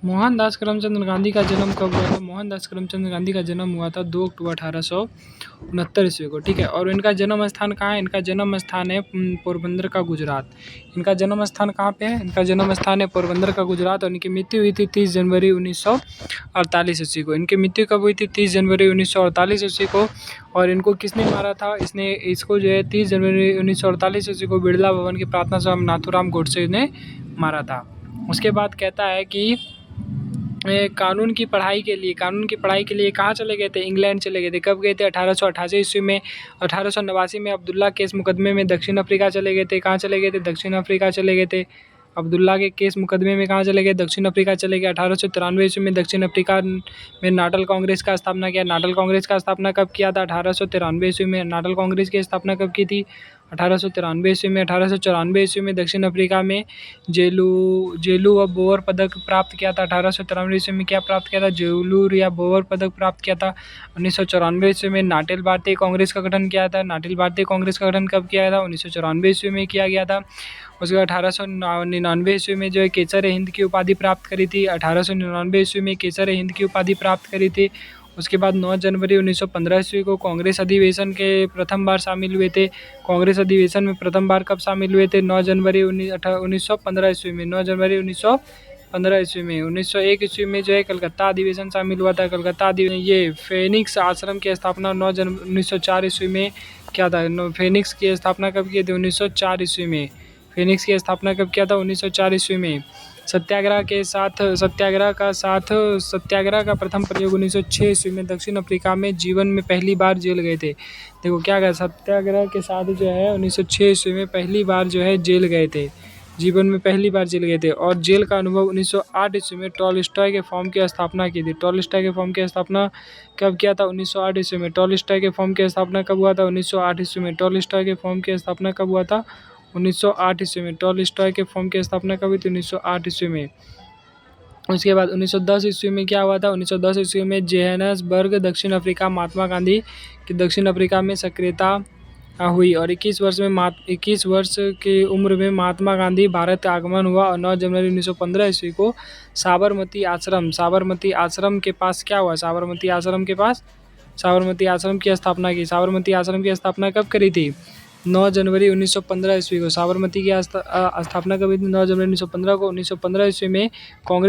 मोहनदास करमचंद गांधी का जन्म कब हुआ था? मोहनदास करमचंद गांधी का जन्म हुआ था 2 अक्टूबर 1869 ईस्वी को, ठीक है। और इनका जन्म स्थान कहाँ है? इनका जन्म स्थान है पोरबंदर का, गुजरात। इनका जन्म स्थान कहाँ पे है? इनका जन्म स्थान है पोरबंदर का, गुजरात। और इनकी मृत्यु हुई थी 30 जनवरी 1948 ईस्वी को। इनकी मृत्यु कब हुई थी? 30 जनवरी 1948 ईस्वी को। और इनको किसने मारा था? इसको जो है 30 जनवरी 1948 ईस्वी को बिड़ला भवन की प्रार्थना सभा में नाथूराम गोडसे ने मारा था। उसके बाद कहता है कि कानून की पढ़ाई के लिए कहाँ चले गए थे? इंग्लैंड चले गए थे। कब गए थे? 1888 ईस्वी में। 1889 में अब्दुल्ला केस मुकदमे में दक्षिण अफ्रीका चले गए थे। कहाँ चले गए थे? दक्षिण अफ्रीका चले गए थे। अब्दुल्ला के केस मुकदमे में कहाँ चले गए? दक्षिण अफ्रीका चले गए। 1893 ईस्वी में दक्षिण अफ्रीका में नाडल कांग्रेस का स्थापना किया। नाडल कांग्रेस का स्थापना कब किया था? 1893 ईस्वी में। नाडल कांग्रेस की स्थापना कब की थी? 1893 ईस्वी में। 1894 ईस्वी में दक्षिण अफ्रीका में जेलू व बोवर पदक प्राप्त किया था। 1893 ईस्वी में क्या प्राप्त किया था? जेलूर या बोवर पदक प्राप्त किया था। 1994 ईस्वी में नाटिल भारतीय कांग्रेस का गठन किया था। नाटिल भारतीय कांग्रेस का गठन कब किया था? 1994 ईस्वी में किया गया था। उसके बाद 1899 ईस्वी में जो है केसर हिंद की उपाधि प्राप्त करी थी। 1899 ईस्वी में केसर हिंद की उपाधि प्राप्त करी थी। उसके बाद 9 जनवरी 1915 ईस्वी को कांग्रेस अधिवेशन के प्रथम बार शामिल हुए थे। कांग्रेस अधिवेशन में प्रथम बार कब शामिल हुए थे? 9 जनवरी 1915 ईस्वी में। 9 जनवरी 1915 ईस्वी में। 1901 ईस्वी में जो है कलकत्ता अधिवेशन शामिल हुआ था। कलकत्ता अधिवेशन, ये फेनिक्स आश्रम की स्थापना 9 जनवरी 1904 ईस्वी में क्या था? फेनिक्स की स्थापना कब की थी? 1904 ईस्वी में। फेनिक्स की स्थापना कब किया था? 1904 ईस्वी में। सत्याग्रह का प्रथम प्रयोग 1906 ईस्वी में दक्षिण अफ्रीका में जीवन में पहली बार जेल गए थे। देखो क्या कहा, सत्याग्रह के साथ जो है 1906 ईस्वी में पहली बार जो है जेल गए थे। जीवन में पहली बार जेल गए थे। और जेल का अनुभव 1908 ईस्वी में टॉलस्टॉय के फॉर्म की स्थापना की थी। टॉलस्टॉय के फॉर्म की स्थापना कब किया था? 1908 ईस्वी में। टॉलस्टॉय के फॉर्म की स्थापना कब हुआ था? 1908 ईस्वी में। टॉलस्टॉय के फॉर्म की स्थापना कब हुआ था? 1908 ईस्वी में। टॉलस्टॉय के फॉर्म की स्थापना कब हुई थी? 1908 ईस्वी में। उसके बाद 1910 ईस्वी में क्या हुआ था? 1910 ईस्वी में जोहान्सबर्ग, दक्षिण अफ्रीका, महात्मा गांधी की दक्षिण अफ्रीका में सक्रियता हुई। और 21 वर्ष की उम्र में महात्मा गांधी भारत आगमन हुआ। और 9 जनवरी 1915 ईस्वी को साबरमती आश्रम के पास क्या हुआ? साबरमती आश्रम की स्थापना की। साबरमती आश्रम की स्थापना कब करी थी? 9 जनवरी 1915 ईस्वी को। साबरमती की स्थापना कब हुई थी? 9 जनवरी 1915 को। 1915 ईस्वी में कांग्रेस